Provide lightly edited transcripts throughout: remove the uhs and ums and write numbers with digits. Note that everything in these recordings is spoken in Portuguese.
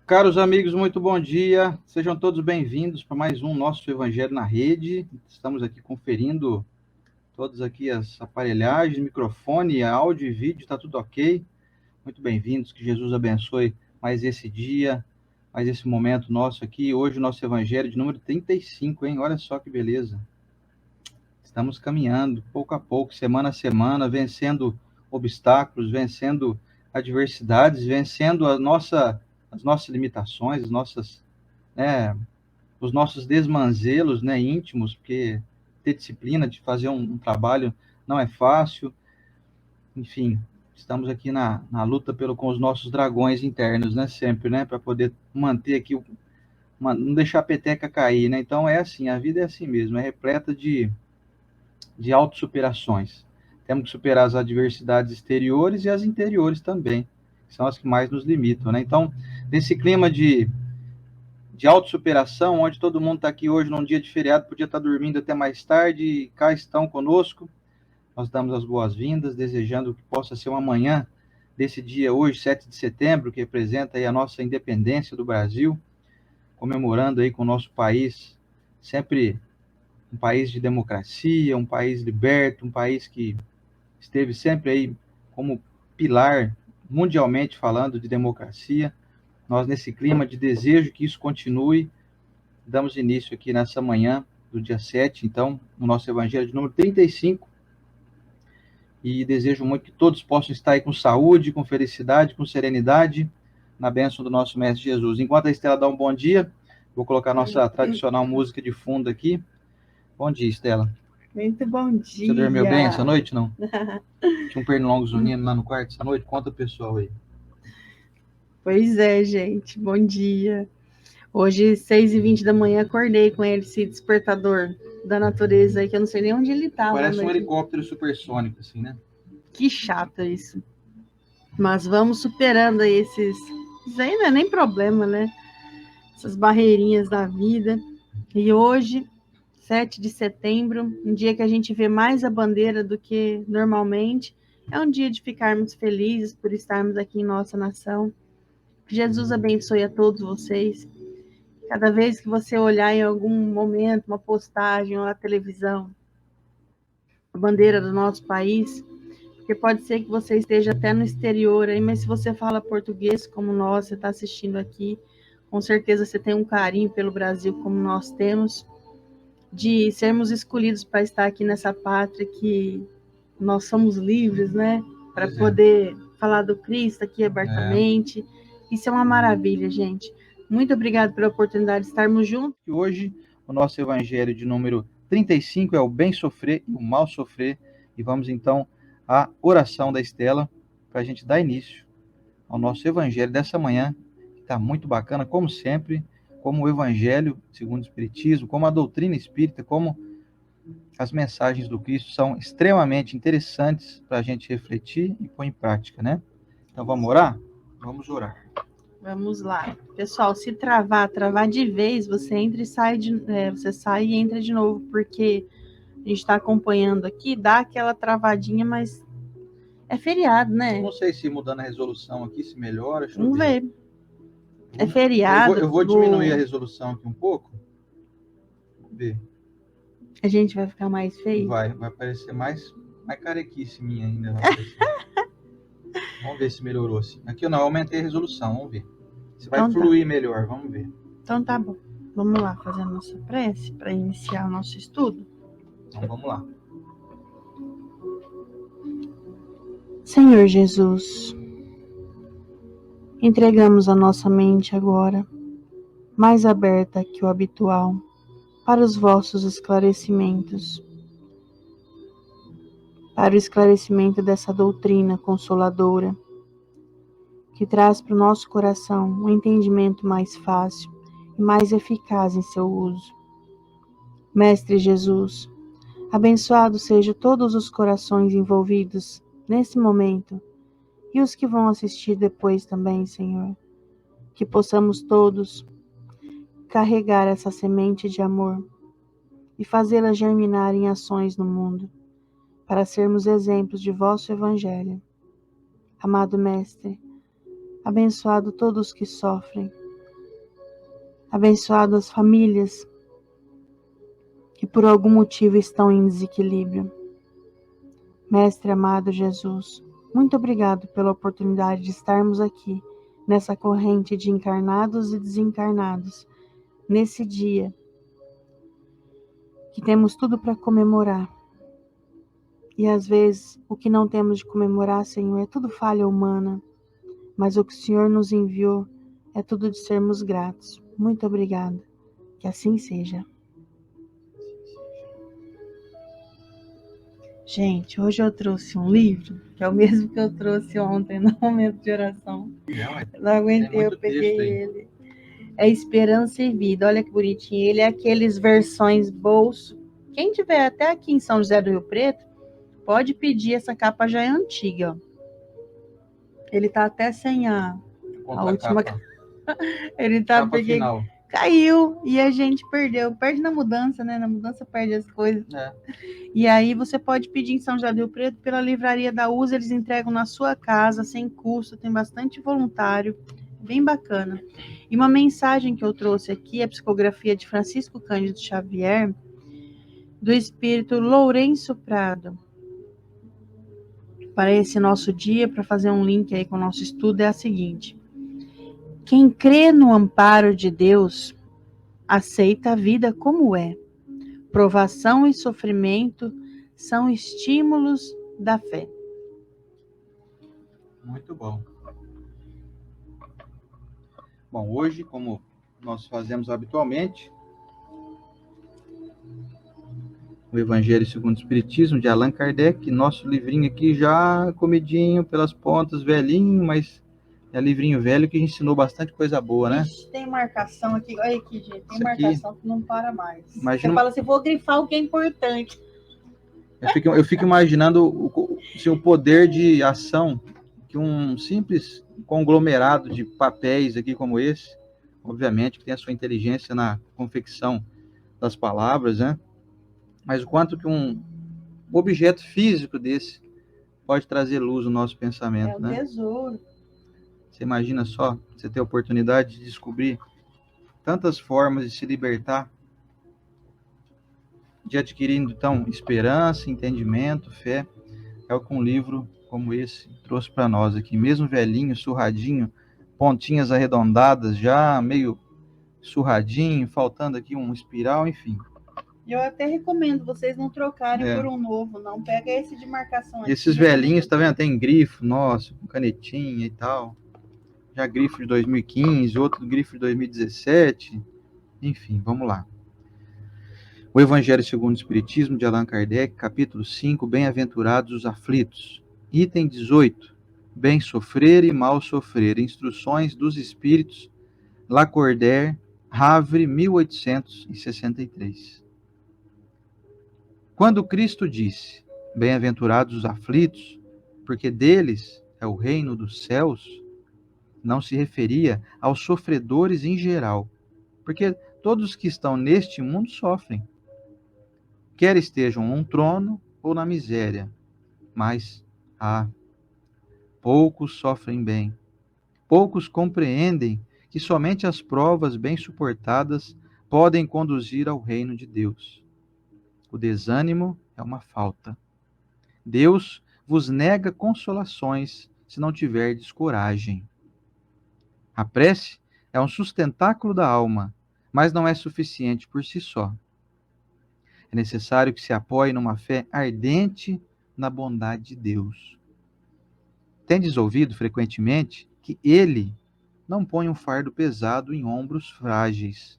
Caros amigos, muito bom dia. Sejam todos bem-vindos para mais um Nosso Evangelho na Rede. Estamos aqui conferindo todas aqui as aparelhagens, microfone, áudio e vídeo, está tudo ok. Muito bem-vindos, que Jesus abençoe mais esse dia, mais esse momento nosso aqui. Hoje o nosso Evangelho de número 35, hein? Olha só que beleza. Estamos caminhando pouco a pouco, semana a semana, vencendo obstáculos, vencendo adversidades, vencendo as nossas limitações, né, os nossos desmanzelos, né, íntimos, porque ter disciplina de fazer um trabalho não é fácil. Enfim, estamos aqui na luta com os nossos dragões internos, né, sempre, né, para poder manter aqui, não deixar a peteca cair, né. Então é assim, a vida é assim mesmo, é repleta de autossuperações. Temos que superar as adversidades exteriores e as interiores também, que são as que mais nos limitam, né. Então, nesse clima de autossuperação, onde todo mundo está aqui hoje num dia de feriado, podia estar dormindo até mais tarde, e cá estão conosco. Nós damos as boas-vindas, desejando que possa ser uma manhã desse dia hoje, 7 de setembro, que representa aí a nossa independência do Brasil, comemorando aí com o nosso país, sempre um país de democracia, um país liberto, um país que esteve sempre aí como pilar, mundialmente falando, de democracia. Nós, nesse clima de desejo que isso continue, damos início aqui nessa manhã do dia 7, então, no nosso Evangelho de número 35, e desejo muito que todos possam estar aí com saúde, com felicidade, com serenidade, na bênção do nosso Mestre Jesus. Enquanto a Estela dá um bom dia, vou colocar a nossa tradicional música de fundo aqui. Bom dia, Estela. Muito bom Você dormiu bem essa dia. noite, não? Tinha um pernilongo zunindo lá no quarto essa noite? Conta o pessoal aí. Pois é, gente. Bom dia. Hoje, 6h20 da manhã, acordei com esse despertador da natureza aí, que eu não sei nem onde ele estava. Parece um helicóptero supersônico, assim, né? Que chato isso. Mas vamos superando aí esses... Isso aí não é nem problema, né? Essas barreirinhas da vida. E hoje, 7 de setembro, um dia que a gente vê mais a bandeira do que normalmente, é um dia de ficarmos felizes por estarmos aqui em nossa nação. Que Jesus abençoe a todos vocês. Cada vez que você olhar em algum momento, uma postagem ou na televisão, a bandeira do nosso país, porque pode ser que você esteja até no exterior aí, mas se você fala português como nós, você está assistindo aqui, com certeza você tem um carinho pelo Brasil como nós temos, de sermos escolhidos para estar aqui nessa pátria que nós somos livres, né? Para poder falar do Cristo aqui abertamente. Isso é uma maravilha, gente. Muito obrigada pela oportunidade de estarmos juntos. E hoje, o nosso Evangelho de número 35 é o bem sofrer e o mal sofrer. E vamos então à oração da Estela, para a gente dar início ao nosso Evangelho dessa manhã, que está muito bacana, como sempre, como o Evangelho segundo o Espiritismo, como a doutrina espírita, como as mensagens do Cristo são extremamente interessantes para a gente refletir e pôr em prática, né? Então vamos orar? Vamos orar. Vamos lá. Pessoal, se travar de vez, você entra e sai, você sai e entra de novo, porque a gente está acompanhando aqui, dá aquela travadinha, mas é feriado, né? Não sei se mudando a resolução aqui se melhora. Vamos ver. É feriado. Eu vou diminuir a resolução aqui um pouco. Vamos ver. A gente vai ficar mais feio? Vai parecer mais carequice minha ainda. Vamos ver se melhorou assim. Aqui eu não, aumentei a resolução, vamos ver. Se vai então fluir melhor, vamos ver. Então tá bom. Vamos lá fazer a nossa prece para iniciar o nosso estudo? Então vamos lá. Senhor Jesus, entregamos a nossa mente agora, mais aberta que o habitual, para os vossos esclarecimentos, para o esclarecimento dessa doutrina consoladora, que traz para o nosso coração um entendimento mais fácil e mais eficaz em seu uso. Mestre Jesus, abençoados sejam todos os corações envolvidos nesse momento e os que vão assistir depois também, Senhor. Que possamos todos carregar essa semente de amor e fazê-la germinar em ações no mundo, para sermos exemplos de vosso Evangelho. Amado Mestre, abençoado todos que sofrem, abençoado as famílias que por algum motivo estão em desequilíbrio. Mestre amado Jesus, muito obrigado pela oportunidade de estarmos aqui, nessa corrente de encarnados e desencarnados, nesse dia que temos tudo para comemorar. E às vezes o que não temos de comemorar, Senhor, é tudo falha humana, mas o que o Senhor nos enviou é tudo de sermos gratos. Muito obrigada. Que assim seja. Gente, hoje eu trouxe um livro, que é o mesmo que eu trouxe ontem no momento de oração. Não aguentei, eu peguei ele. É Esperança e Vida, olha que bonitinho. Ele é aqueles versões bolso. Quem tiver até aqui em São José do Rio Preto, pode pedir, essa capa já é antiga. Ó. Ele tá até sem a última capa. Ele tá, peguei, final. Caiu e a gente perdeu. Perde na mudança, né? Na mudança perde as coisas. É. E aí você pode pedir em São José do Rio Preto pela livraria da USA, eles entregam na sua casa, sem custo, tem bastante voluntário, bem bacana. E uma mensagem que eu trouxe aqui é a psicografia de Francisco Cândido Xavier, do espírito Lourenço Prado. Para esse nosso dia, para fazer um link aí com o nosso estudo, é a seguinte: quem crê no amparo de Deus, aceita a vida como é. Provação e sofrimento são estímulos da fé. Muito bom. Bom, hoje, como nós fazemos habitualmente, o Evangelho segundo o Espiritismo, de Allan Kardec, nosso livrinho aqui já comidinho pelas pontas, velhinho, mas é livrinho velho que ensinou bastante coisa boa, né? Ixi, tem marcação aqui, olha aqui, gente, tem isso marcação aqui, que não para mais. Imagina... Você fala assim, vou grifar o que é importante. Eu fico imaginando o poder de ação que um simples conglomerado de papéis aqui como esse, obviamente que tem a sua inteligência na confecção das palavras, né? Mas o quanto que um objeto físico desse pode trazer luz no nosso pensamento, né? É um tesouro. Você imagina só, você ter a oportunidade de descobrir tantas formas de se libertar, de adquirindo, então, esperança, entendimento, fé. É o que um livro como esse trouxe para nós aqui, mesmo velhinho, surradinho, pontinhas arredondadas, já meio surradinho, faltando aqui um espiral, enfim. Eu até recomendo vocês não trocarem por um novo, não. Pega esse de marcação aqui. Esses velhinhos, tá vendo? Tem grifo, nossa, com canetinha e tal. Já grifo de 2015, outro grifo de 2017. Enfim, vamos lá. O Evangelho segundo o Espiritismo, de Allan Kardec, capítulo 5, Bem-aventurados os aflitos. Item 18, Bem sofrer e mal sofrer. Instruções dos Espíritos, Lacordaire, Havre, 1863. Quando Cristo disse, Bem-aventurados os aflitos, porque deles é o reino dos céus, não se referia aos sofredores em geral, porque todos que estão neste mundo sofrem, quer estejam num trono ou na miséria, mas, poucos sofrem bem, poucos compreendem que somente as provas bem suportadas podem conduzir ao reino de Deus. O desânimo é uma falta. Deus vos nega consolações se não tiverdes coragem. A prece é um sustentáculo da alma, mas não é suficiente por si só. É necessário que se apoie numa fé ardente na bondade de Deus. Tendes ouvido frequentemente que Ele não põe um fardo pesado em ombros frágeis.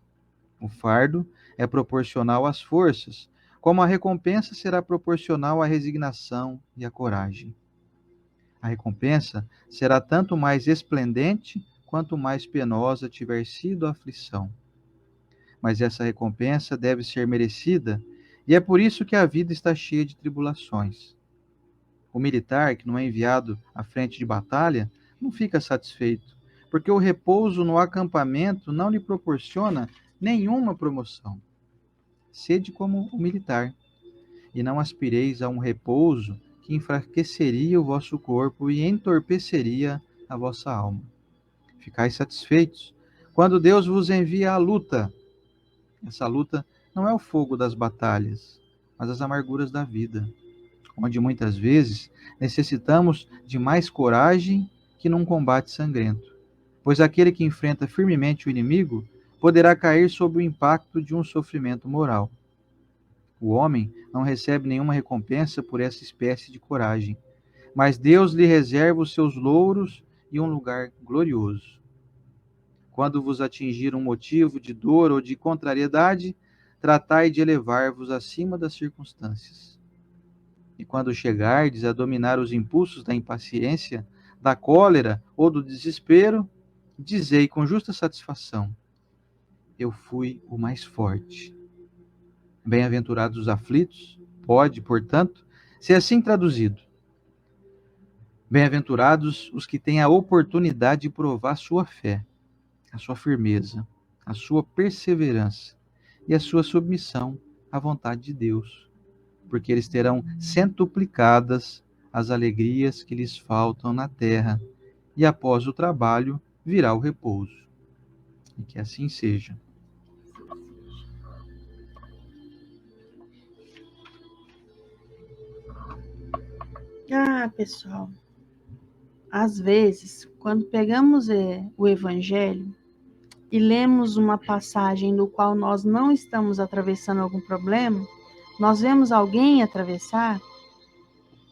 O fardo é proporcional às forças, como a recompensa será proporcional à resignação e à coragem. A recompensa será tanto mais esplendente quanto mais penosa tiver sido a aflição. Mas essa recompensa deve ser merecida, e é por isso que a vida está cheia de tribulações. O militar, que não é enviado à frente de batalha, não fica satisfeito, porque o repouso no acampamento não lhe proporciona nenhuma promoção. Sede como o militar, e não aspireis a um repouso que enfraqueceria o vosso corpo e entorpeceria a vossa alma. Ficai satisfeitos Quando Deus vos envia à luta, essa luta não é o fogo das batalhas, mas as amarguras da vida, onde muitas vezes necessitamos de mais coragem que num combate sangrento, pois aquele que enfrenta firmemente o inimigo poderá cair sob o impacto de um sofrimento moral. O homem não recebe nenhuma recompensa por essa espécie de coragem, mas Deus lhe reserva os seus louros e um lugar glorioso. Quando vos atingir um motivo de dor ou de contrariedade, tratai de elevar-vos acima das circunstâncias. E quando chegardes a dominar os impulsos da impaciência, da cólera ou do desespero, dizei com justa satisfação: eu fui o mais forte. Bem-aventurados os aflitos, pode, portanto, ser assim traduzido. Bem-aventurados os que têm a oportunidade de provar sua fé, a sua firmeza, a sua perseverança e a sua submissão à vontade de Deus, porque eles terão centuplicadas as alegrias que lhes faltam na terra, e após o trabalho virá o repouso. E que assim seja. Pessoal, às vezes, quando pegamos o Evangelho e lemos uma passagem no qual nós não estamos atravessando algum problema, nós vemos alguém atravessar,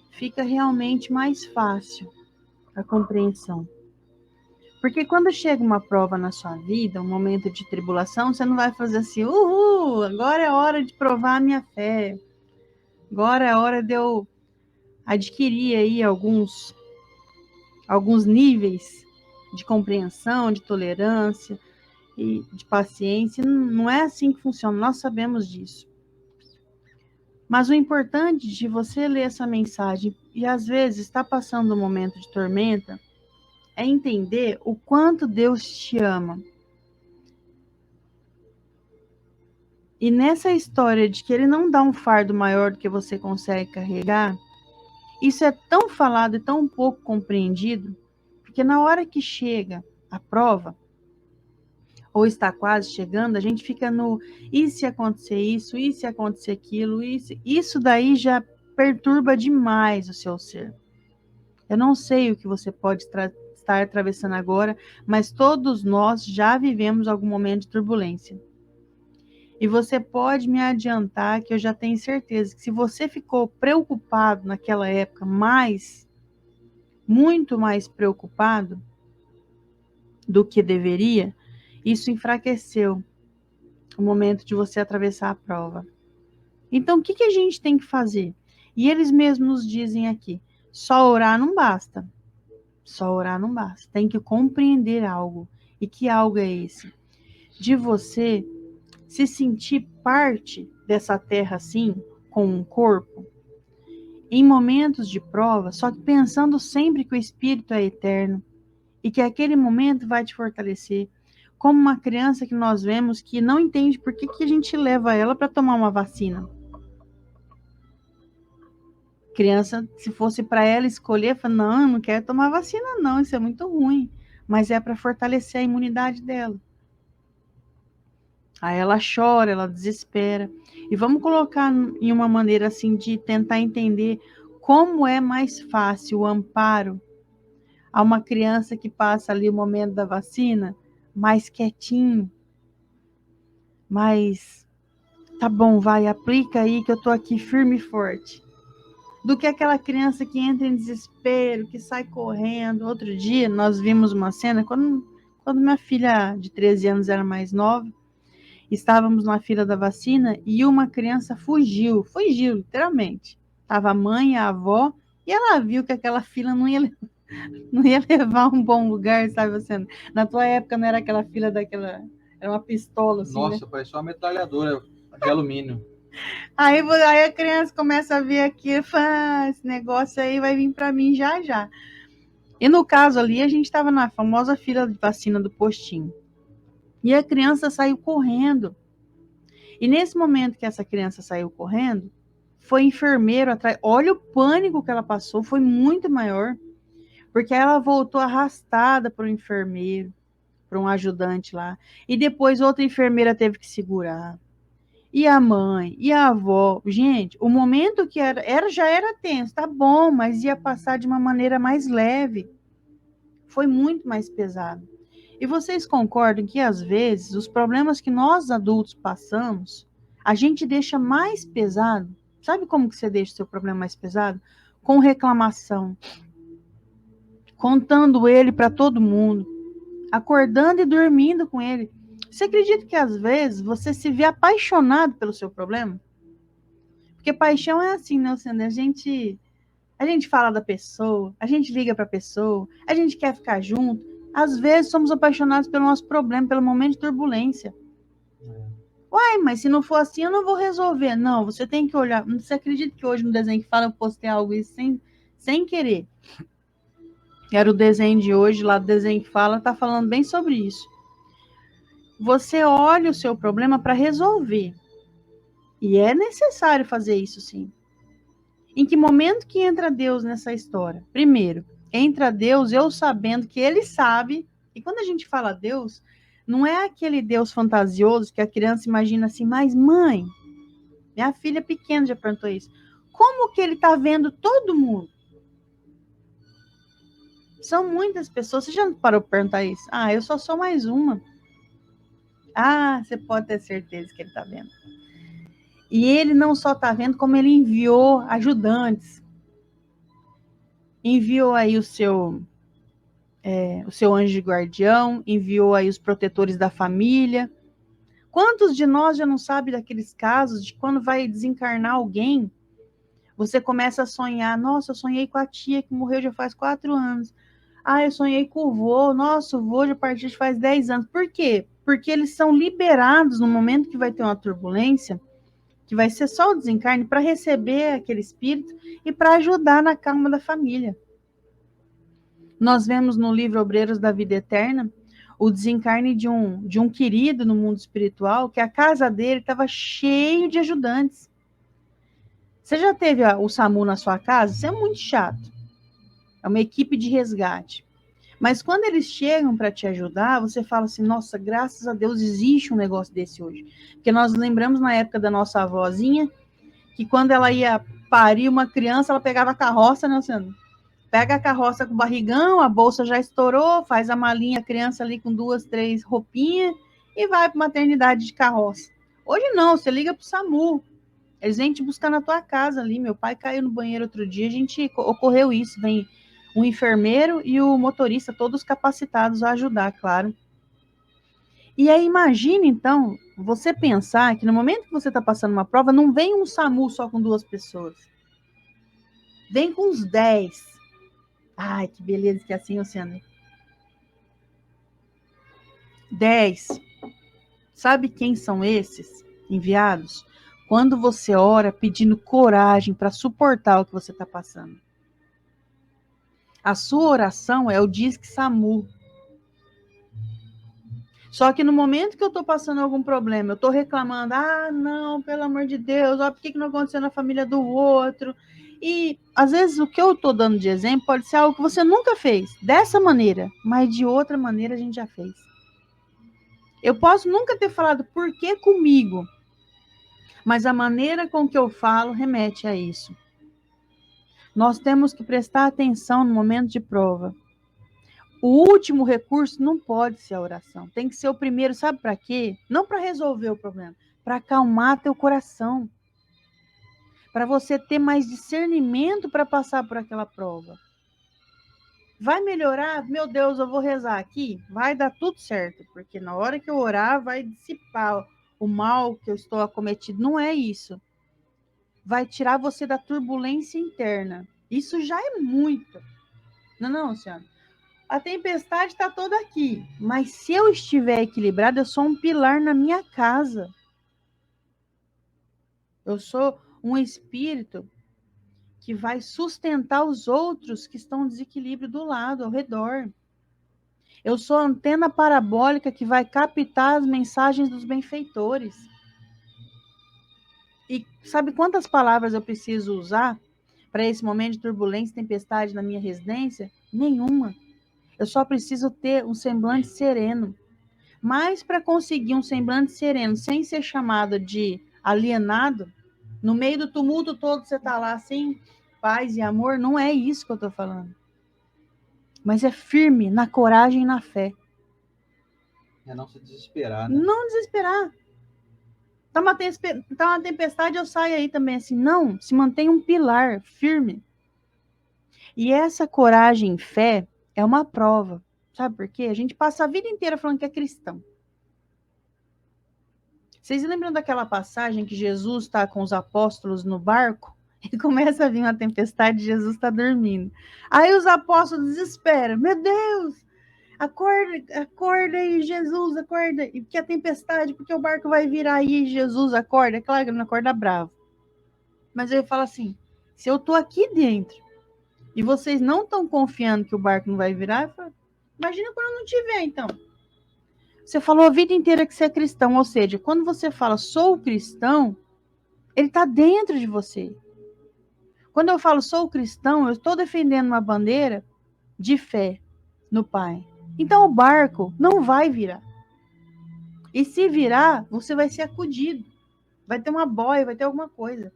fica realmente mais fácil a compreensão. Porque quando chega uma prova na sua vida, um momento de tribulação, você não vai fazer assim, agora é hora de provar a minha fé. Agora é hora de eu adquirir aí alguns níveis de compreensão, de tolerância e de paciência. Não é assim que funciona, nós sabemos disso. Mas o importante de você ler essa mensagem e às vezes está passando um momento de tormenta é entender o quanto Deus te ama. E nessa história de que Ele não dá um fardo maior do que você consegue carregar, isso é tão falado e tão pouco compreendido, porque na hora que chega a prova, ou está quase chegando, a gente fica no e se acontecer isso, e se acontecer aquilo, isso daí já perturba demais o seu ser. Eu não sei o que você pode estar atravessando agora, mas todos nós já vivemos algum momento de turbulência. E você pode me adiantar que eu já tenho certeza que se você ficou preocupado naquela época, muito mais preocupado do que deveria, isso enfraqueceu o momento de você atravessar a prova. Então, o que a gente tem que fazer? E eles mesmos nos dizem aqui, só orar não basta. Só orar não basta. Tem que compreender algo. E que algo é esse? De você se sentir parte dessa terra assim, com um corpo, em momentos de prova, só que pensando sempre que o Espírito é eterno e que aquele momento vai te fortalecer. Como uma criança que nós vemos que não entende por que a gente leva ela para tomar uma vacina. Criança, se fosse para ela escolher, fala, não, eu não quero tomar vacina não, isso é muito ruim. Mas é para fortalecer a imunidade dela. Aí ela chora, ela desespera. E vamos colocar em uma maneira assim de tentar entender como é mais fácil o amparo a uma criança que passa ali o momento da vacina, mais quietinho, mais, tá bom, vai, aplica aí que eu tô aqui firme e forte. Do que aquela criança que entra em desespero, que sai correndo. Outro dia nós vimos uma cena, quando minha filha de 13 anos era mais nova, estávamos na fila da vacina e uma criança fugiu, literalmente. Estava a mãe, a avó, e ela viu que aquela fila não ia levar a um bom lugar, sabe você? Na tua época não era aquela fila daquela, era uma pistola assim, Nossa, né? parecia uma metralhadora de alumínio. Aí a criança começa a ver aqui e fala, esse negócio aí vai vir para mim já já. E no caso ali, a gente estava na famosa fila de vacina do postinho. E a criança saiu correndo. E nesse momento que essa criança saiu correndo, foi enfermeiro atrás. Olha o pânico que ela passou, foi muito maior. Porque ela voltou arrastada para o enfermeiro. para um ajudante lá. E depois outra enfermeira teve que segurar. E a mãe, e a avó. Gente, o momento que já era tenso, tá bom, mas ia passar de uma maneira mais leve. Foi muito mais pesado. E vocês concordam que, às vezes, os problemas que nós adultos passamos, a gente deixa mais pesado? Sabe como que você deixa o seu problema mais pesado? Com reclamação, contando ele para todo mundo, acordando e dormindo com ele. Você acredita que, às vezes, você se vê apaixonado pelo seu problema? Porque paixão é assim, né, Luciana? A gente fala da pessoa, a gente liga para a pessoa, a gente quer ficar junto. Às vezes somos apaixonados pelo nosso problema, pelo momento de turbulência. Uai, mas se não for assim, eu não vou resolver. Não, você tem que olhar. Você acredita que hoje no desenho que fala eu postei algo isso sem querer? Era o desenho de hoje, lá do desenho que fala, tá falando bem sobre isso. Você olha o seu problema para resolver. E é necessário fazer isso, sim. Em que momento que entra Deus nessa história? Primeiro, entra Deus eu sabendo que Ele sabe. E quando a gente fala Deus, não é aquele Deus fantasioso que a criança imagina assim, mas mãe, minha filha pequena já perguntou isso. Como que Ele está vendo todo mundo? São muitas pessoas. Você já não parou para perguntar isso? Ah, eu só sou mais uma. Ah, você pode ter certeza que Ele está vendo. E Ele não só está vendo, como Ele enviou ajudantes. Enviou aí o seu anjo guardião, enviou aí os protetores da família. Quantos de nós já não sabe daqueles casos de quando vai desencarnar alguém, você começa a sonhar, nossa, eu sonhei com a tia que morreu já faz 4 anos. Ah, eu sonhei com o vô, nossa, o vô já partiu já faz 10 anos. Por quê? Porque eles são liberados no momento que vai ter uma turbulência, que vai ser só o desencarne, para receber aquele espírito e para ajudar na calma da família. Nós vemos no livro Obreiros da Vida Eterna o desencarne de um querido no mundo espiritual, que a casa dele estava cheio de ajudantes. Você já teve o SAMU na sua casa? Isso é muito chato. É uma equipe de resgate. Mas quando eles chegam para te ajudar, você fala assim, nossa, graças a Deus existe um negócio desse hoje. Porque nós lembramos na época da nossa avózinha, que quando ela ia parir uma criança, ela pegava a carroça, né, Luciano? Pega a carroça com o barrigão, a bolsa já estourou, faz a malinha, a criança ali com 2, 3 roupinhas e vai para maternidade de carroça. Hoje não, você liga para o SAMU. Eles vêm te buscar na tua casa ali. Meu pai caiu no banheiro outro dia, ocorreu isso. Vem o enfermeiro e o motorista, todos capacitados a ajudar, claro. E aí imagine, então, você pensar que no momento que você está passando uma prova, não vem um SAMU só com 2 pessoas. Vem com uns 10. Ai, que beleza que é assim, Luciana. 10. Sabe quem são esses enviados? Quando você ora pedindo coragem para suportar o que você está passando. A sua oração é o Disque SAMU. Só que no momento que eu estou passando algum problema, eu estou reclamando, ah, não, pelo amor de Deus, ó, por que não aconteceu na família do outro? E, às vezes, o que eu estou dando de exemplo pode ser algo que você nunca fez, dessa maneira, mas de outra maneira a gente já fez. Eu posso nunca ter falado por que comigo, mas a maneira com que eu falo remete a isso. Nós temos que prestar atenção no momento de prova. O último recurso não pode ser a oração. Tem que ser o primeiro, sabe para quê? Não para resolver o problema, para acalmar teu coração. Para você ter mais discernimento para passar por aquela prova. Vai melhorar? Meu Deus, eu vou rezar aqui? Vai dar tudo certo, porque na hora que eu orar vai dissipar o mal que eu estou acometido. Não é isso. Vai tirar você da turbulência interna. Isso já é muito. Não, senhora. A tempestade está toda aqui, mas se eu estiver equilibrado, eu sou um pilar na minha casa. Eu sou um espírito que vai sustentar os outros que estão em desequilíbrio do lado, ao redor. Eu sou a antena parabólica que vai captar as mensagens dos benfeitores. E sabe quantas palavras eu preciso usar para esse momento de turbulência e tempestade na minha residência? Nenhuma. Eu só preciso ter um semblante sereno. Mas para conseguir um semblante sereno, sem ser chamado de alienado, no meio do tumulto todo você tá lá assim, paz e amor, não é isso que eu tô falando. Mas é firme na coragem e na fé. É não se desesperar, né? Não desesperar. Tá uma tempestade, eu saio aí também assim. Não, se mantém um pilar firme. E essa coragem e fé é uma prova. Sabe por quê? A gente passa a vida inteira falando que é cristão. Vocês lembram daquela passagem que Jesus está com os apóstolos no barco? E começa a vir uma tempestade e Jesus está dormindo. Aí os apóstolos desesperam. Meu Deus! Acorda, acorda aí, Jesus, acorda. E porque a tempestade, porque o barco vai virar aí, Jesus, acorda. É claro que ele não acorda bravo. Mas ele fala assim, se eu tô aqui dentro e vocês não estão confiando que o barco não vai virar, falo, imagina quando eu não tiver, então. Você falou a vida inteira que você é cristão, ou seja, quando você fala sou cristão, ele está dentro de você. Quando eu falo sou cristão, eu estou defendendo uma bandeira de fé no Pai. Então o barco não vai virar. E se virar, você vai ser acudido. Vai ter uma boia, vai ter alguma coisa.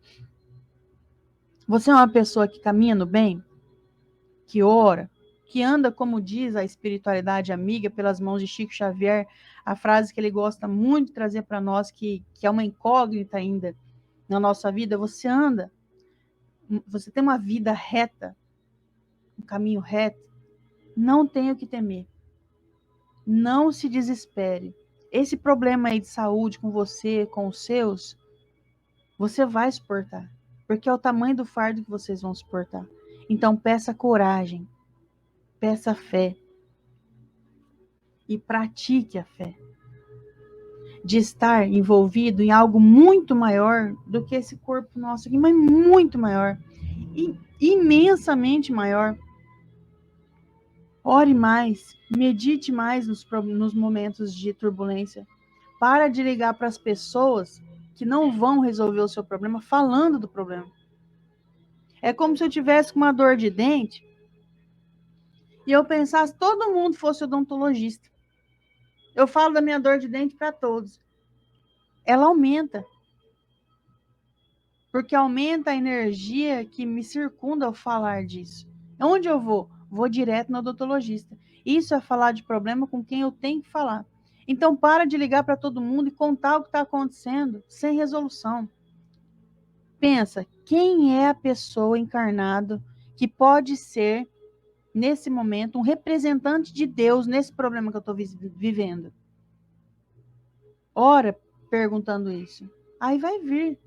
Você é uma pessoa que caminha no bem, que ora, que anda, como diz a espiritualidade amiga, pelas mãos de Chico Xavier, a frase que ele gosta muito de trazer para nós, que é uma incógnita ainda na nossa vida. Você anda, você tem uma vida reta, um caminho reto, não tem o que temer. Não se desespere. Esse problema aí de saúde com você, com os seus, você vai suportar. Porque é o tamanho do fardo que vocês vão suportar. Então peça coragem, peça fé e pratique a fé. De estar envolvido em algo muito maior do que esse corpo nosso aqui, mas muito maior. E imensamente maior. Ore mais, medite mais nos momentos de turbulência. Para de ligar para as pessoas que não vão resolver o seu problema falando do problema. É como se eu tivesse com uma dor de dente e eu pensasse que todo mundo fosse odontologista. Eu falo da minha dor de dente para todos. Ela aumenta. Porque aumenta a energia que me circunda ao falar disso. Onde eu vou? Vou direto no odontologista. Isso é falar de problema com quem eu tenho que falar. Então, para de ligar para todo mundo e contar o que está acontecendo sem resolução. Pensa, quem é a pessoa encarnada que pode ser, nesse momento, um representante de Deus nesse problema que eu estou vivendo? Ora, perguntando isso. Aí vai vir.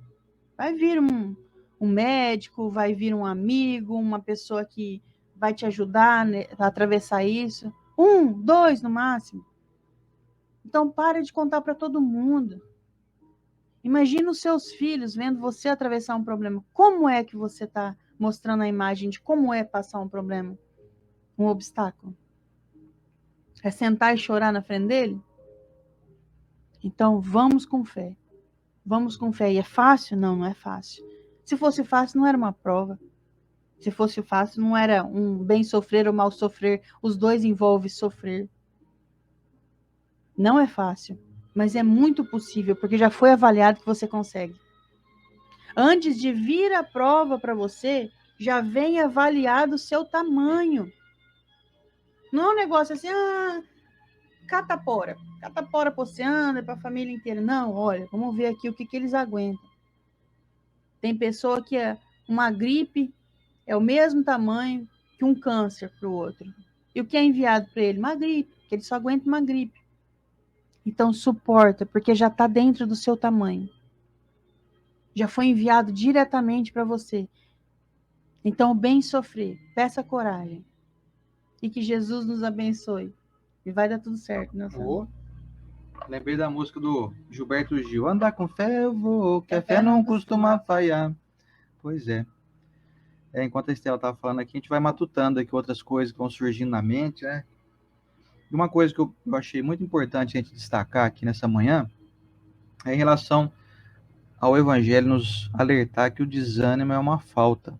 Vai vir um médico, vai vir um amigo, uma pessoa que vai te ajudar a atravessar isso. 1, 2 no máximo. Então, para de contar para todo mundo. Imagina os seus filhos vendo você atravessar um problema. Como é que você está mostrando a imagem de como é passar um problema, um obstáculo? É sentar e chorar na frente dele? Então, vamos com fé. Vamos com fé. E é fácil? Não, não é fácil. Se fosse fácil, não era uma prova. Se fosse fácil, não era um bem sofrer ou mal sofrer. Os dois envolvem sofrer. Não é fácil, mas é muito possível, porque já foi avaliado que você consegue. Antes de vir a prova para você, já vem avaliado o seu tamanho. Não é um negócio assim, catapora. Catapora para você anda, para a família inteira. Não, olha, vamos ver aqui o que eles aguentam. Tem pessoa que é uma gripe, é o mesmo tamanho que um câncer para o outro. E o que é enviado para ele? Uma gripe, que ele só aguenta uma gripe. Então suporta, porque já está dentro do seu tamanho. Já foi enviado diretamente para você. Então, bem sofrer, peça coragem. E que Jesus nos abençoe. E vai dar tudo certo, né, Sandro? Lembrei da música do Gilberto Gil. Andar com fé eu vou, que a fé não costuma falhar. Pois é. Enquanto a Estela estava falando aqui, a gente vai matutando aqui outras coisas que vão surgindo na mente, né? E uma coisa que eu achei muito importante a gente destacar aqui nessa manhã é em relação ao Evangelho nos alertar que o desânimo é uma falta.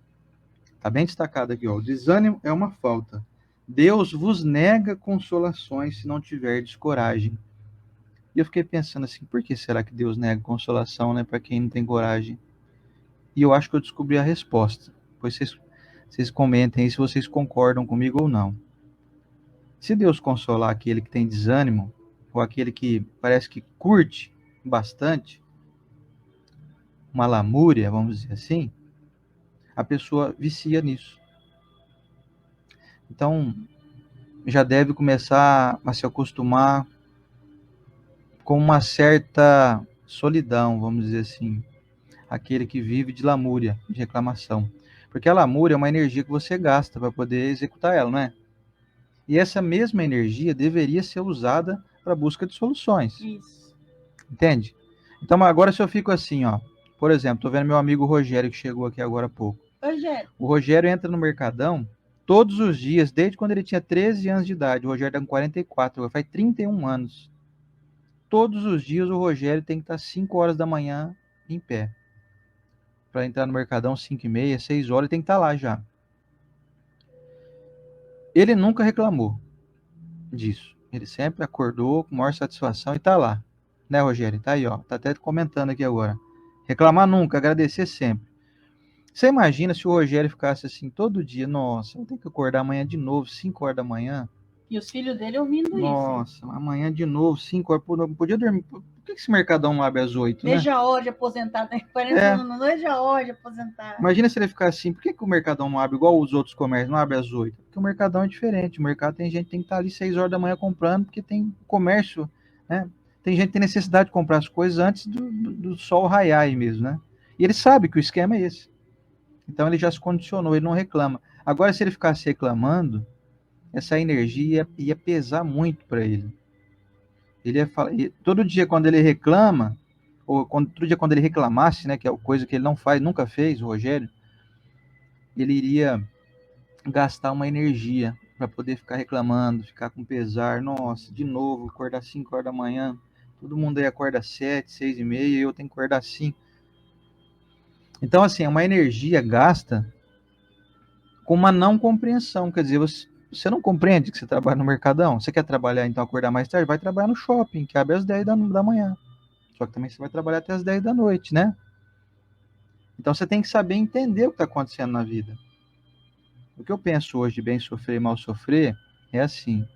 Está bem destacado aqui, ó. O desânimo é uma falta. Deus vos nega consolações se não tiverdes coragem. E eu fiquei pensando assim, por que será que Deus nega consolação, né, para quem não tem coragem? E eu acho que eu descobri a resposta. Depois vocês comentem aí se vocês concordam comigo ou não. Se Deus consolar aquele que tem desânimo, ou aquele que parece que curte bastante, uma lamúria, vamos dizer assim, a pessoa vicia nisso. Então, já deve começar a se acostumar com uma certa solidão, vamos dizer assim, aquele que vive de lamúria, de reclamação. Porque a lamúria é uma energia que você gasta para poder executar ela, não é? E essa mesma energia deveria ser usada para a busca de soluções. Isso. Entende? Então, agora se eu fico assim, ó, por exemplo, tô vendo meu amigo Rogério que chegou aqui agora há pouco. Rogério. O Rogério entra no Mercadão todos os dias, desde quando ele tinha 13 anos de idade. O Rogério está com 44, faz 31 anos. Todos os dias o Rogério tem que estar 5 horas da manhã em pé. Para entrar no Mercadão 5h30, 6 horas, ele tem que estar lá já. Ele nunca reclamou disso. Ele sempre acordou com maior satisfação e está lá. Né, Rogério? Tá aí, ó. Tá até comentando aqui agora. Reclamar nunca, agradecer sempre. Você imagina se o Rogério ficasse assim todo dia? Nossa, eu tenho que acordar amanhã de novo, 5 horas da manhã. E os filhos dele ouvindo Nossa, isso. amanhã de novo, 5 horas. Pô, não podia dormir. Por que esse Mercadão não abre às 8, né? Veja a hora de aposentar. 40 anos, veja a hora de aposentar. Imagina se ele ficar assim, por que o Mercadão não abre igual os outros comércios, não abre às 8? Porque o Mercadão é diferente. O mercado tem gente que tem que estar ali 6 horas da manhã comprando, porque tem comércio, né? Tem gente que tem necessidade de comprar as coisas antes do sol raiar aí mesmo, né? E ele sabe que o esquema é esse. Então ele já se condicionou, ele não reclama. Agora, se ele ficasse reclamando, essa energia ia pesar muito para ele. Ele ia falar, todo dia quando ele reclama, ou todo dia quando ele reclamasse, né, que é coisa que ele não faz, nunca fez, o Rogério, ele iria gastar uma energia para poder ficar reclamando, ficar com pesar. Nossa, de novo, acordar 5 horas da manhã, todo mundo aí acorda 7, 6h30, e eu tenho que acordar 5. Então, assim, é uma energia gasta com uma não compreensão. Quer dizer, você não compreende que você trabalha no Mercadão? Você quer trabalhar, então, acordar mais tarde? Vai trabalhar no shopping, que abre às 10 da manhã. Só que também você vai trabalhar até às 10 da noite, né? Então você tem que saber entender o que está acontecendo na vida. O que eu penso hoje de bem sofrer e mal sofrer é assim.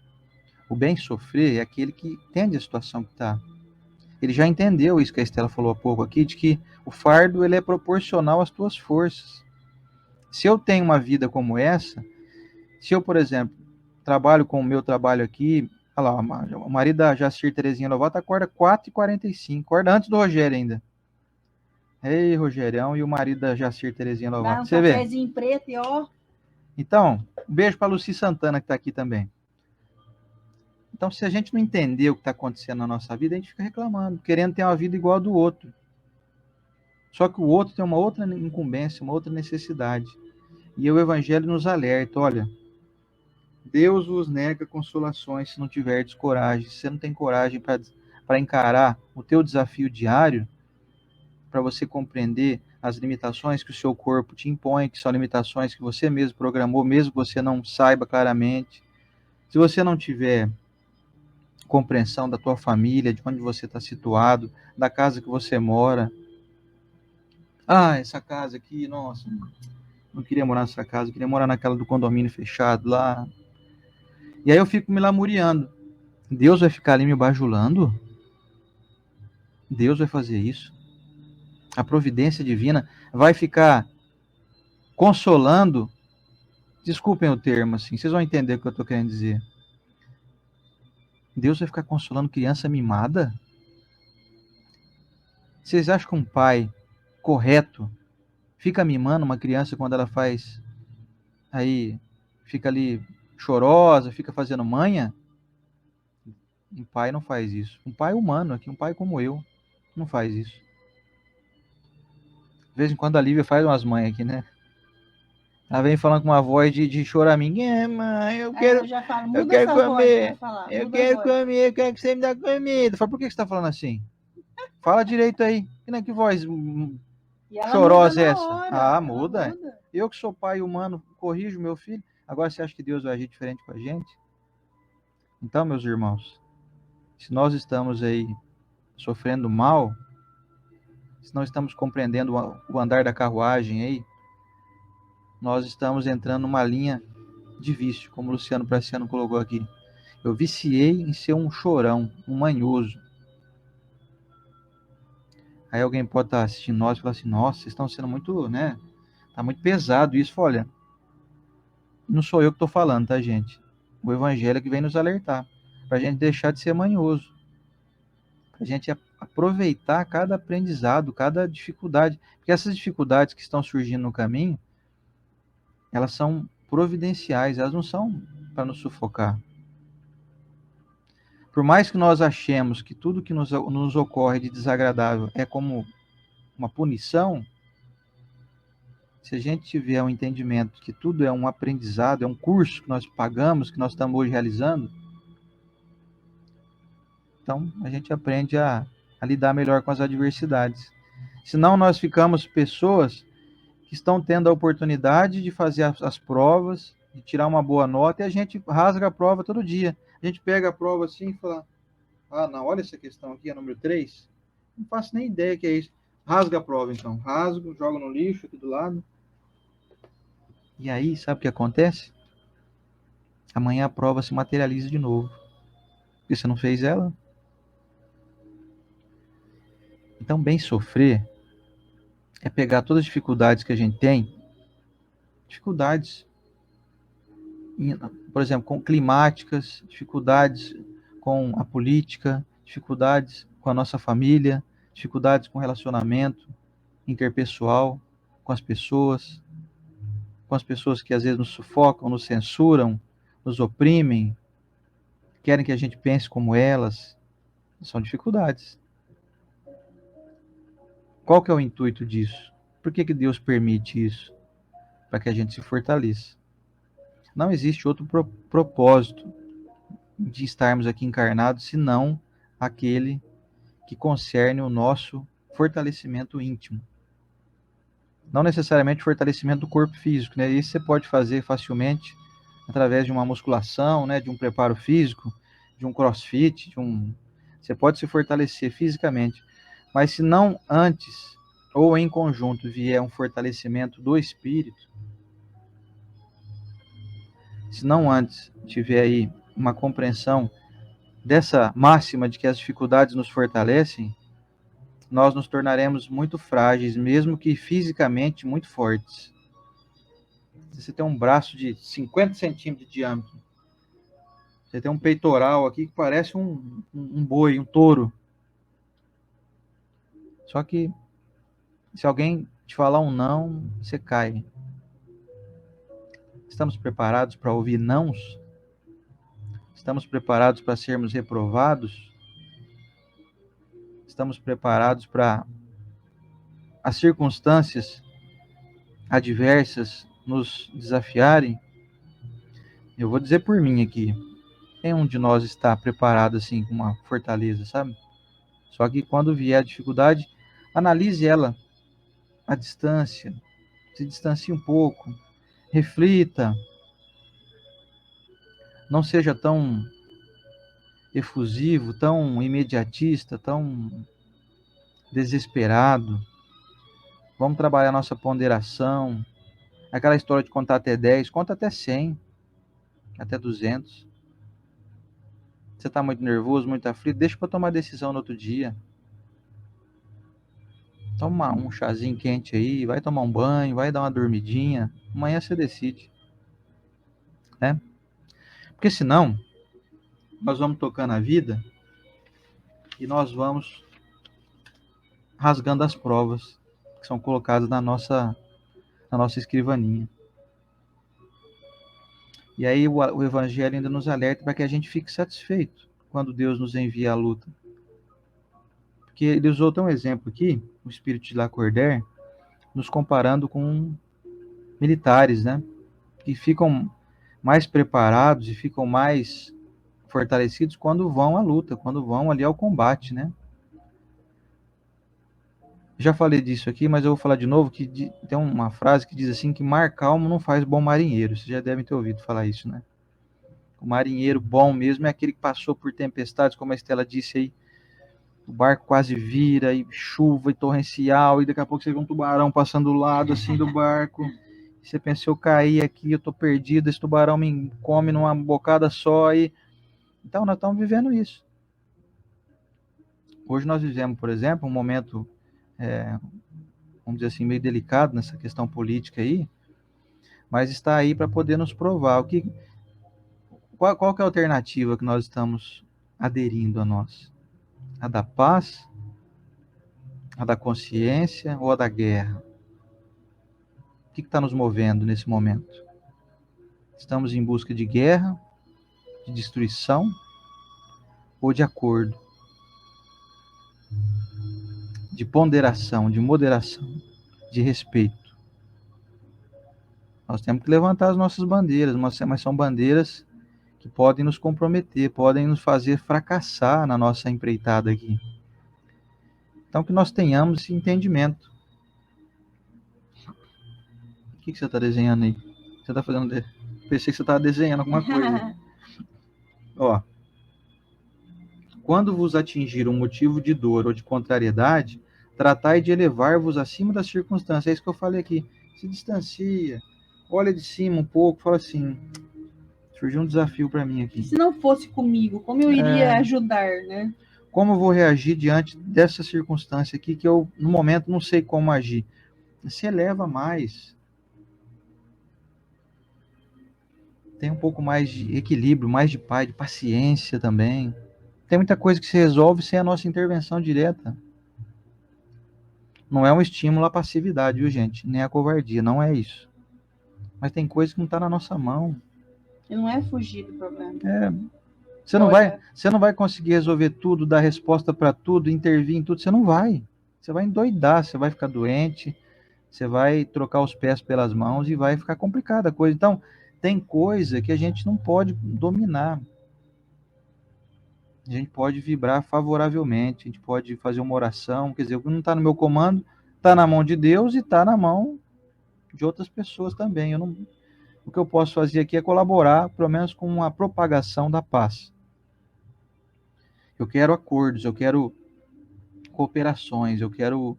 O bem sofrer é aquele que entende a situação que está. Ele já entendeu isso que a Estela falou há pouco aqui, de que o fardo ele é proporcional às tuas forças. Se eu tenho uma vida como essa, se eu, por exemplo, trabalho com o meu trabalho aqui, olha lá, o marido da Jacir Terezinha Lovato acorda 4h45, acorda antes do Rogério ainda. Ei, Rogerião e o marido da Jacir Terezinha Lovato. Dá um Você vê? cafezinho preto e ó. Então, um beijo para Luci Santana que está aqui também. Então, se a gente não entender o que está acontecendo na nossa vida, a gente fica reclamando, querendo ter uma vida igual a do outro. Só que o outro tem uma outra incumbência, uma outra necessidade. E o Evangelho nos alerta, olha, Deus vos nega consolações se não tiverdes coragem. Se você não tem coragem para encarar o teu desafio diário, para você compreender as limitações que o seu corpo te impõe, que são limitações que você mesmo programou, mesmo que você não saiba claramente. Se você não tiver compreensão da tua família, de onde você está situado, da casa que você mora. Ah, essa casa aqui, nossa, não queria morar nessa casa, queria morar naquela do condomínio fechado lá. E aí eu fico me lamuriando. Deus vai ficar ali me bajulando? Deus vai fazer isso? A providência divina vai ficar consolando? Desculpem o termo, assim, vocês vão entender o que eu estou querendo dizer. Deus vai ficar consolando criança mimada? Vocês acham que um pai correto fica mimando uma criança quando ela faz, aí fica ali chorosa, fica fazendo manha? Um pai não faz isso. Um pai humano aqui, um pai como eu, não faz isso. De vez em quando a Lívia faz umas manhas aqui, né? Ela vem falando com uma voz de choraminga. É, mãe, eu quero, Eu já falo, eu muda quero essa comer, voz pra falar. eu Muda a quero voz. comer, eu quero que você me dê comida. Fala, por que você tá falando assim? Fala direito aí. Que voz E ela chorosa muda é na essa? hora, Ah, ela muda. muda. Eu que sou pai humano, corrijo meu filho. Agora você acha que Deus vai agir diferente com a gente? Então, meus irmãos, se nós estamos aí sofrendo mal, se não estamos compreendendo o andar da carruagem aí, nós estamos entrando numa linha de vício, como o Luciano Praciano colocou aqui. Eu viciei em ser um chorão, um manhoso. Aí alguém pode estar assistindo nós e falar assim, nossa, vocês estão sendo muito, né? Tá muito pesado isso. Olha, não sou eu que estou falando, tá, gente? O Evangelho é que vem nos alertar, para a gente deixar de ser manhoso, para a gente aproveitar cada aprendizado, cada dificuldade, porque essas dificuldades que estão surgindo no caminho, elas são providenciais, elas não são para nos sufocar. Por mais que nós achemos que tudo que nos ocorre de desagradável é como uma punição, se a gente tiver um entendimento que tudo é um aprendizado, é um curso que nós pagamos, que nós estamos hoje realizando, então a gente aprende a lidar melhor com as adversidades. Senão nós ficamos pessoas que estão tendo a oportunidade de fazer as provas, de tirar uma boa nota, e a gente rasga a prova todo dia. A gente pega a prova assim e fala, ah, não, olha essa questão aqui, a número 3. Não faço nem ideia que é isso. Rasga a prova, então. Rasgo, jogo no lixo aqui do lado. E aí, sabe o que acontece? Amanhã a prova se materializa de novo. Porque você não fez ela. Então, bem sofrer é pegar todas as dificuldades que a gente tem, dificuldades, por exemplo, com climáticas, dificuldades com a política, dificuldades com a nossa família, dificuldades com relacionamento interpessoal, com as pessoas que às vezes nos sufocam, nos censuram, nos oprimem, querem que a gente pense como elas. São dificuldades. Qual que é o intuito disso? Por que Deus permite isso? Para que a gente se fortaleça. Não existe outro propósito de estarmos aqui encarnados senão aquele que concerne o nosso fortalecimento íntimo. Não necessariamente fortalecimento do corpo físico, né? Isso você pode fazer facilmente através de uma musculação, né? De um preparo físico, de um crossfit, você pode se fortalecer fisicamente. Mas se não antes ou em conjunto vier um fortalecimento do espírito, se não antes tiver aí uma compreensão dessa máxima de que as dificuldades nos fortalecem, nós nos tornaremos muito frágeis, mesmo que fisicamente muito fortes. Se você tem um braço de 50 centímetros de diâmetro, você tem um peitoral aqui que parece um boi, um touro. Só que se alguém te falar um não, você cai. Estamos preparados para ouvir nãos? Estamos preparados para sermos reprovados? Estamos preparados para as circunstâncias adversas nos desafiarem? Eu vou dizer por mim aqui. Nenhum de nós está preparado assim com uma fortaleza, sabe? Só que quando vier a dificuldade, analise ela à distância. Se distancie um pouco. Reflita. Não seja tão efusivo, tão imediatista, tão desesperado. Vamos trabalhar nossa ponderação. Aquela história de contar até 10, conta até 100, até 200. Você está muito nervoso, muito aflito, deixa para tomar decisão no outro dia. Toma um chazinho quente aí, vai tomar um banho, vai dar uma dormidinha. Amanhã você decide, né? Porque senão, nós vamos tocando a vida e nós vamos rasgando as provas que são colocadas na nossa escrivaninha. E aí o Evangelho ainda nos alerta para que a gente fique satisfeito quando Deus nos envia a luta. Porque ele usou até um exemplo aqui, o Espírito de Lacordaire, nos comparando com militares, né? Que ficam mais preparados e ficam mais fortalecidos quando vão à luta, quando vão ali ao combate, né? Já falei disso aqui, mas eu vou falar de novo, que tem uma frase que diz assim, que mar calmo não faz bom marinheiro. Vocês já devem ter ouvido falar isso, né? O marinheiro bom mesmo é aquele que passou por tempestades, como a Estela disse aí, o barco quase vira, e chuva, e torrencial, e daqui a pouco você vê um tubarão passando do lado, assim, do barco, e você pensa, eu caí aqui, eu tô perdido, esse tubarão me come numa bocada só, e... Então, nós estamos vivendo isso. Hoje nós vivemos, por exemplo, um momento, vamos dizer assim, meio delicado nessa questão política aí, mas está aí para poder nos provar. Qual que é a alternativa que nós estamos aderindo a nós? A da paz, a da consciência ou a da guerra? O que está nos movendo nesse momento? Estamos em busca de guerra, de destruição ou de acordo, de ponderação, de moderação, de respeito? Nós temos que levantar as nossas bandeiras, mas são bandeiras que podem nos comprometer, podem nos fazer fracassar na nossa empreitada aqui. Então, que nós tenhamos esse entendimento. O que você está desenhando aí? Você está fazendo... Pensei que você estava desenhando alguma coisa. Ó, quando vos atingir um motivo de dor ou de contrariedade, tratai de elevar-vos acima das circunstâncias. É isso que eu falei aqui. Se distancia, olha de cima um pouco, fala assim, surgiu um desafio para mim aqui. Se não fosse comigo, como eu iria ajudar, né? Como eu vou reagir diante dessa circunstância aqui que eu, no momento, não sei como agir? Se eleva mais. Tem um pouco mais de equilíbrio, mais de paz, de paciência também. Tem muita coisa que se resolve sem a nossa intervenção direta. Não é um estímulo à passividade, viu, gente? Nem à covardia, não é isso. Mas tem coisa que não está na nossa mão. E não é fugir do problema. Você não vai conseguir resolver tudo, dar resposta para tudo, intervir em tudo. Você não vai. Você vai endoidar, você vai ficar doente, você vai trocar os pés pelas mãos e vai ficar complicada a coisa. Então, tem coisa que a gente não pode dominar. A gente pode vibrar favoravelmente, a gente pode fazer uma oração, quer dizer, o que não está no meu comando, está na mão de Deus e está na mão de outras pessoas também. O que eu posso fazer aqui é colaborar, pelo menos com a propagação da paz. Eu quero acordos, eu quero cooperações, eu quero,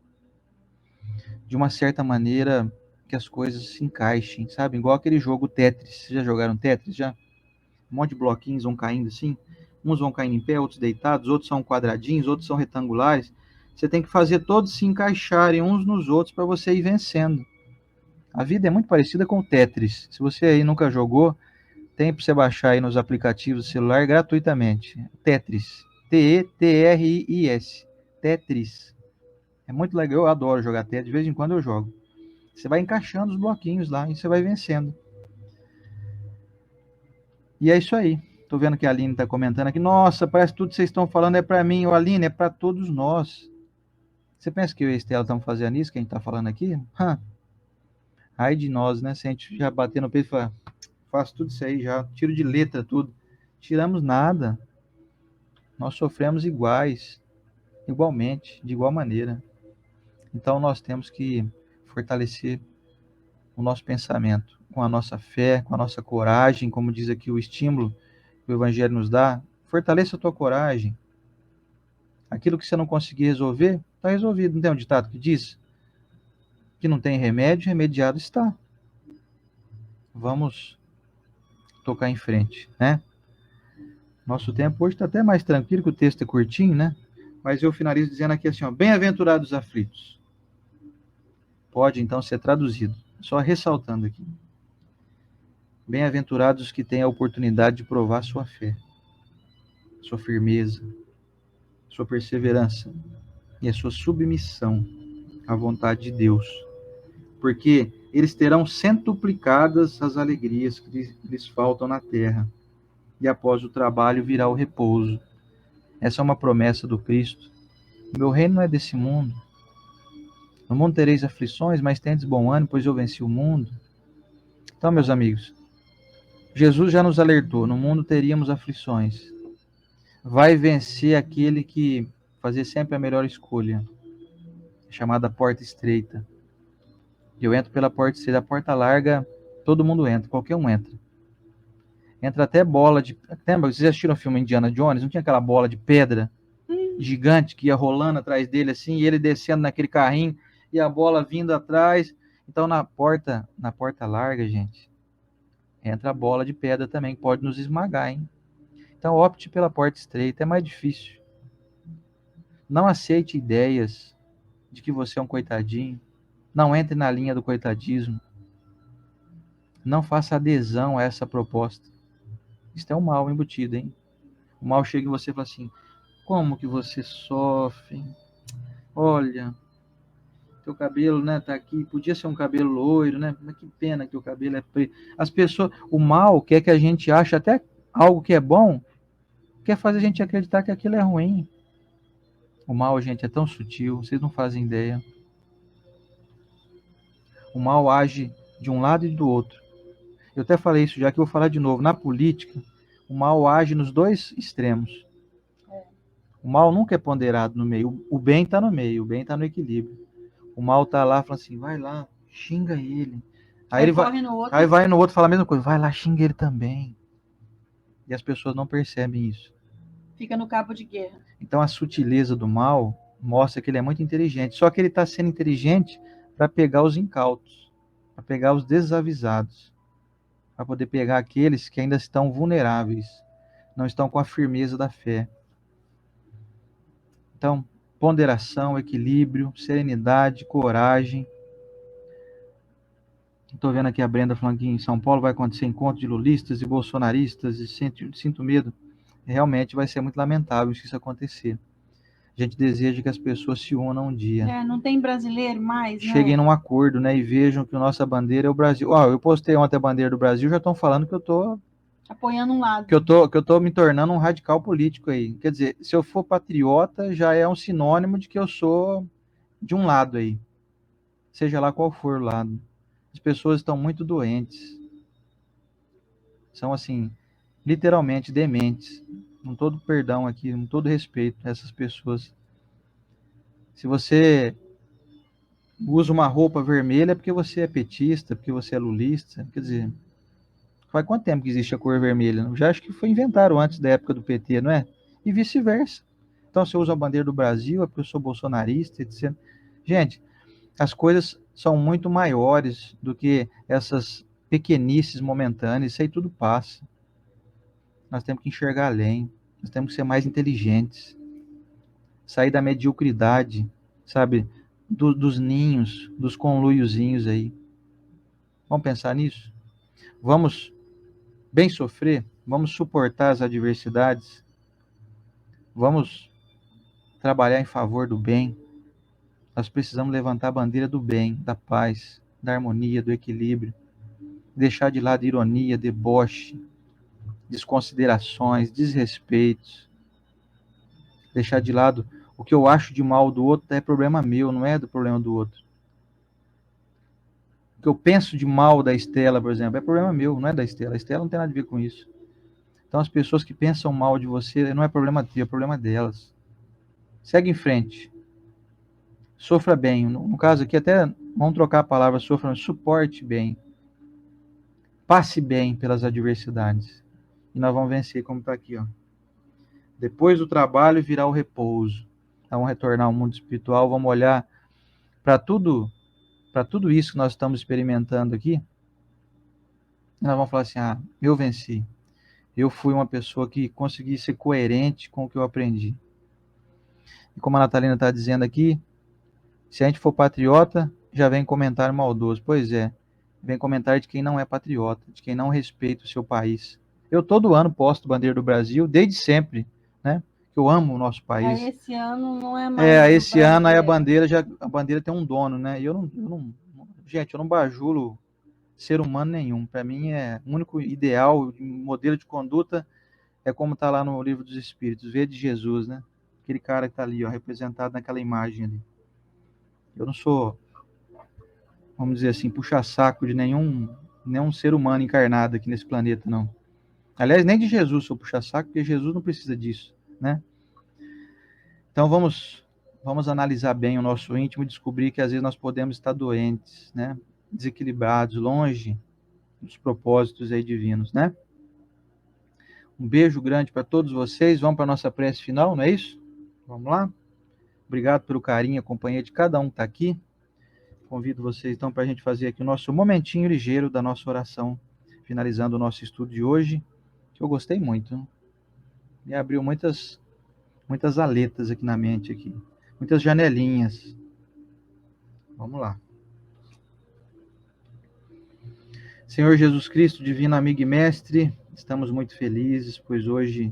de uma certa maneira, que as coisas se encaixem, sabe? Igual aquele jogo Tetris. Vocês já jogaram Tetris? Já? Um monte de bloquinhos vão caindo assim. Uns vão caindo em pé, outros deitados, outros são quadradinhos, outros são retangulares. Você tem que fazer todos se encaixarem uns nos outros para você ir vencendo. A vida é muito parecida com o Tetris. Se você aí nunca jogou, tem para você baixar aí nos aplicativos do celular gratuitamente. Tetris. Tetris. Tetris. É muito legal, eu adoro jogar Tetris, de vez em quando eu jogo. Você vai encaixando os bloquinhos lá e você vai vencendo. E é isso aí. Tô vendo que a Aline está comentando aqui. Nossa, parece que tudo que vocês estão falando é para mim. Ô, Aline, é para todos nós. Você pensa que eu e a Estela estamos fazendo isso que a gente está falando aqui? Ai de nós, né? Se a gente já bater no peito e falar, faço tudo isso aí já, tiro de letra tudo. Tiramos nada. Nós sofremos igualmente, de igual maneira. Então nós temos que fortalecer o nosso pensamento, com a nossa fé, com a nossa coragem, como diz aqui o estímulo que o Evangelho nos dá. Fortaleça a tua coragem. Aquilo que você não conseguir resolver, está resolvido. Não tem um ditado que diz que não tem remédio, remediado está. Vamos tocar em frente, né? Nosso tempo hoje está até mais tranquilo, que o texto é curtinho, né? Mas eu finalizo dizendo aqui assim, ó, bem-aventurados os aflitos. Pode então ser traduzido, só ressaltando aqui. Bem-aventurados os que têm a oportunidade de provar sua fé, sua firmeza, sua perseverança e a sua submissão à vontade de Deus. Porque eles terão centuplicadas as alegrias que lhes faltam na terra. E após o trabalho virá o repouso. Essa é uma promessa do Cristo. O meu reino não é desse mundo. No mundo tereis aflições, mas tendes bom ânimo, pois eu venci o mundo. Então, meus amigos, Jesus já nos alertou, no mundo teríamos aflições. Vai vencer aquele que fazer sempre a melhor escolha, chamada porta estreita. Eu entro pela porta estreita, a porta larga, todo mundo entra, qualquer um entra. Entra até bola de... Lembra, vocês assistiram o filme Indiana Jones? Não tinha aquela bola de pedra gigante que ia rolando atrás dele assim, e ele descendo naquele carrinho e a bola vindo atrás. Então na porta larga, gente, entra a bola de pedra também, que pode nos esmagar, hein? Então opte pela porta estreita, é mais difícil. Não aceite ideias de que você é um coitadinho. Não entre na linha do coitadismo. Não faça adesão a essa proposta. Isso é um mal embutido, hein? O mal chega em você e fala assim: como que você sofre? Olha, teu cabelo, né, tá aqui, podia ser um cabelo loiro, né? Mas que pena que o cabelo é preto. As pessoas, o mal quer que a gente ache até algo que é bom, quer fazer a gente acreditar que aquilo é ruim. O mal, gente, é tão sutil, vocês não fazem ideia. O mal age de um lado e do outro. Eu até falei isso já, que eu vou falar de novo. Na política, o mal age nos dois extremos. O mal nunca é ponderado no meio. O bem está no meio, o bem está no equilíbrio. O mal está lá, falando assim, vai lá, xinga ele. Aí ele vai no outro, fala a mesma coisa, vai lá, xinga ele também. E as pessoas não percebem isso. Fica no cabo de guerra. Então a sutileza do mal mostra que ele é muito inteligente. Só que ele está sendo inteligente para pegar os incautos, para pegar os desavisados, para poder pegar aqueles que ainda estão vulneráveis, não estão com a firmeza da fé. Então, ponderação, equilíbrio, serenidade, coragem. Estou vendo aqui a Brenda falando que em São Paulo vai acontecer encontro de lulistas e bolsonaristas e sinto medo. Realmente vai ser muito lamentável se isso acontecer. A gente deseja que as pessoas se unam um dia. Não tem brasileiro mais, cheguem num acordo, né? E vejam que a nossa bandeira é o Brasil. Eu postei ontem a bandeira do Brasil, já estão falando que eu estou apoiando um lado. Que eu tô me tornando um radical político aí. Quer dizer, se eu for patriota, já é um sinônimo de que eu sou de um lado aí. Seja lá qual for o lado. As pessoas estão muito doentes. São, assim, literalmente dementes. Com todo perdão aqui, com todo respeito a essas pessoas. Se você usa uma roupa vermelha é porque você é petista, porque você é lulista. Quer dizer, faz quanto tempo que existe a cor vermelha? Eu já acho que foi inventado antes da época do PT, não é? E vice-versa. Então, se eu uso a bandeira do Brasil, é porque eu sou bolsonarista, etc. Gente, as coisas são muito maiores do que essas pequenices momentâneas. Isso aí tudo passa. Nós temos que enxergar além. Nós temos que ser mais inteligentes. Sair da mediocridade, sabe? Dos ninhos, dos conluiozinhos aí. Vamos pensar nisso? Vamos bem sofrer? Vamos suportar as adversidades? Vamos trabalhar em favor do bem? Nós precisamos levantar a bandeira do bem, da paz, da harmonia, do equilíbrio. Deixar de lado ironia, deboche, desconsiderações, desrespeitos. Deixar de lado o que eu acho de mal do outro é problema meu, não é do problema do outro. O que eu penso de mal da Estela, por exemplo, é problema meu, não é da Estela. A Estela não tem nada a ver com isso. Então as pessoas que pensam mal de você não é problema teu, é problema delas. Segue em frente. Sofra bem. No caso aqui, até vamos trocar a palavra sofra, suporte bem. Passe bem pelas adversidades. E nós vamos vencer, como está aqui, ó. Depois do trabalho virá o repouso. Então, vamos retornar ao mundo espiritual, vamos olhar para tudo isso que nós estamos experimentando aqui. E nós vamos falar assim: eu venci. Eu fui uma pessoa que consegui ser coerente com o que eu aprendi. E como a Natalina está dizendo aqui, se a gente for patriota, já vem comentário maldoso. Pois é, vem comentário de quem não é patriota, de quem não respeita o seu país. Eu todo ano posto bandeira do Brasil, desde sempre, né? Que eu amo o nosso país. Esse ano não é mais. Esse ano aí a bandeira tem um dono, né? E gente, eu não bajulo ser humano nenhum. Para mim o único ideal, modelo de conduta é como está lá no Livro dos Espíritos, ver de Jesus, né? Aquele cara que está ali, ó, representado naquela imagem ali. Eu não sou, vamos dizer assim, puxa-saco de nenhum ser humano encarnado aqui nesse planeta, não. Aliás, nem de Jesus sou puxa-saco, porque Jesus não precisa disso, né? Então vamos analisar bem o nosso íntimo e descobrir que às vezes nós podemos estar doentes, né? Desequilibrados, longe dos propósitos aí divinos, né? Um beijo grande para todos vocês. Vamos para a nossa prece final, não é isso? Vamos lá? Obrigado pelo carinho e a companhia de cada um que está aqui. Convido vocês, então, para a gente fazer aqui o nosso momentinho ligeiro da nossa oração, finalizando o nosso estudo de hoje, que eu gostei muito. Me abriu muitas aletas aqui na mente, aqui, muitas janelinhas. Vamos lá. Senhor Jesus Cristo, divino amigo e mestre, estamos muito felizes, pois hoje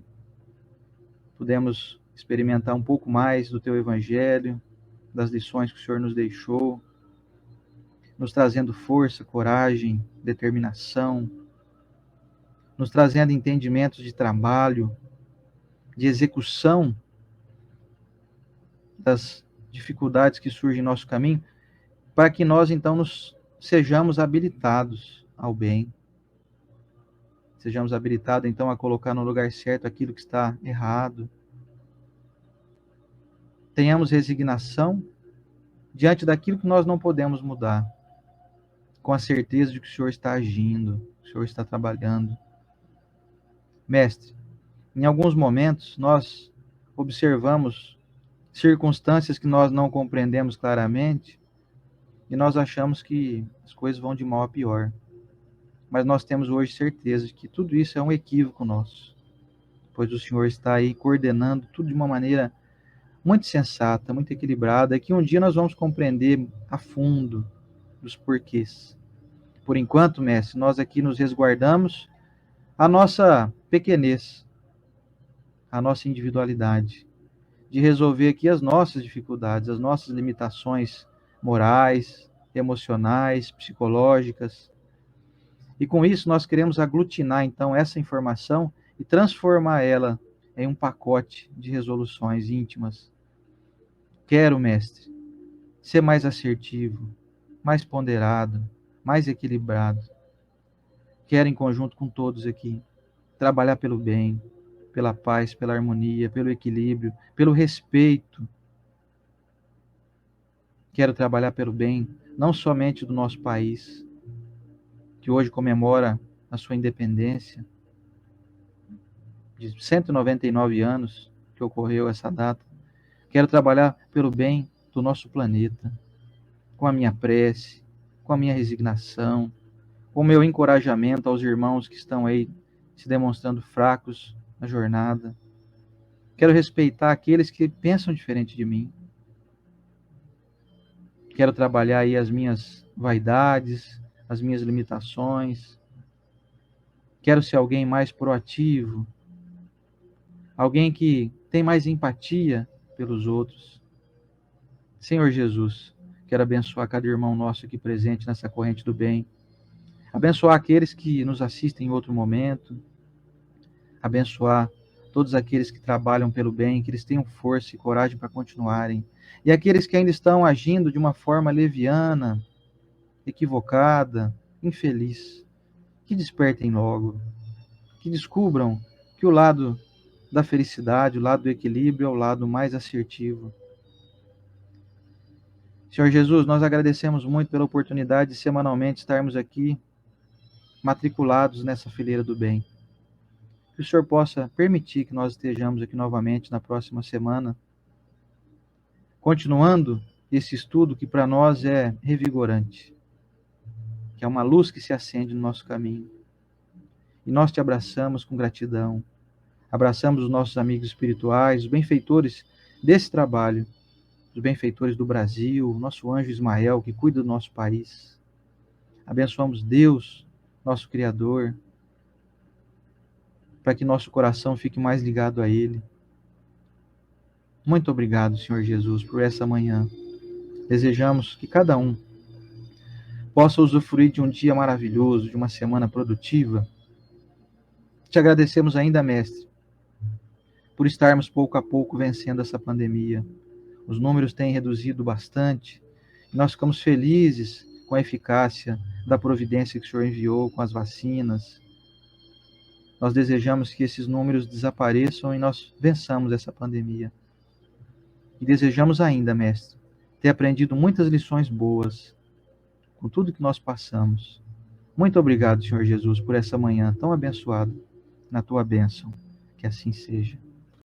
pudemos experimentar um pouco mais do Teu Evangelho, das lições que o Senhor nos deixou, nos trazendo força, coragem, determinação, nos trazendo entendimentos de trabalho, de execução das dificuldades que surgem em nosso caminho, para que nós então nos sejamos habilitados ao bem. Sejamos habilitados então a colocar no lugar certo aquilo que está errado. Tenhamos resignação diante daquilo que nós não podemos mudar, com a certeza de que o Senhor está agindo, que o Senhor está trabalhando. Mestre, em alguns momentos nós observamos circunstâncias que nós não compreendemos claramente e nós achamos que as coisas vão de mal a pior. Mas nós temos hoje certeza de que tudo isso é um equívoco nosso, pois o Senhor está aí coordenando tudo de uma maneira muito sensata, muito equilibrada, que um dia nós vamos compreender a fundo dos porquês. Por enquanto, mestre, nós aqui nos resguardamos a nossa pequenez, a nossa individualidade, de resolver aqui as nossas dificuldades, as nossas limitações morais, emocionais, psicológicas. E com isso nós queremos aglutinar então essa informação e transformar ela em um pacote de resoluções íntimas. Quero, mestre, ser mais assertivo, mais ponderado, mais equilibrado. Quero, em conjunto com todos aqui, trabalhar pelo bem, pela paz, pela harmonia, pelo equilíbrio, pelo respeito. Quero trabalhar pelo bem, não somente do nosso país, que hoje comemora a sua independência, de 199 anos que ocorreu essa data. Quero trabalhar pelo bem do nosso planeta, com a minha prece, com a minha resignação, com o meu encorajamento aos irmãos que estão aí se demonstrando fracos na jornada. Quero respeitar aqueles que pensam diferente de mim. Quero trabalhar aí as minhas vaidades, as minhas limitações. Quero ser alguém mais proativo, alguém que tem mais empatia pelos outros. Senhor Jesus, quero abençoar cada irmão nosso aqui presente nessa corrente do bem. Abençoar aqueles que nos assistem em outro momento. Abençoar todos aqueles que trabalham pelo bem, que eles tenham força e coragem para continuarem. E aqueles que ainda estão agindo de uma forma leviana, equivocada, infeliz, que despertem logo, que descubram que o lado da felicidade, o lado do equilíbrio é o lado mais assertivo. Senhor Jesus, nós agradecemos muito pela oportunidade de semanalmente estarmos aqui matriculados nessa fileira do bem. Que o Senhor possa permitir que nós estejamos aqui novamente na próxima semana, continuando esse estudo que para nós é revigorante, que é uma luz que se acende no nosso caminho. E nós te abraçamos com gratidão. Abraçamos os nossos amigos espirituais, os benfeitores desse trabalho, os benfeitores do Brasil, nosso anjo Ismael, que cuida do nosso país. Abençoamos Deus, nosso Criador, para que nosso coração fique mais ligado a Ele. Muito obrigado, Senhor Jesus, por essa manhã. Desejamos que cada um possa usufruir de um dia maravilhoso, de uma semana produtiva. Te agradecemos ainda, Mestre, por estarmos pouco a pouco vencendo essa pandemia. Os números têm reduzido bastante e nós ficamos felizes com a eficácia da providência que o Senhor enviou com as vacinas. Nós desejamos que esses números desapareçam e nós vençamos essa pandemia. E desejamos ainda, Mestre, ter aprendido muitas lições boas com tudo que nós passamos. Muito obrigado, Senhor Jesus, por essa manhã tão abençoada na Tua bênção. Que assim seja.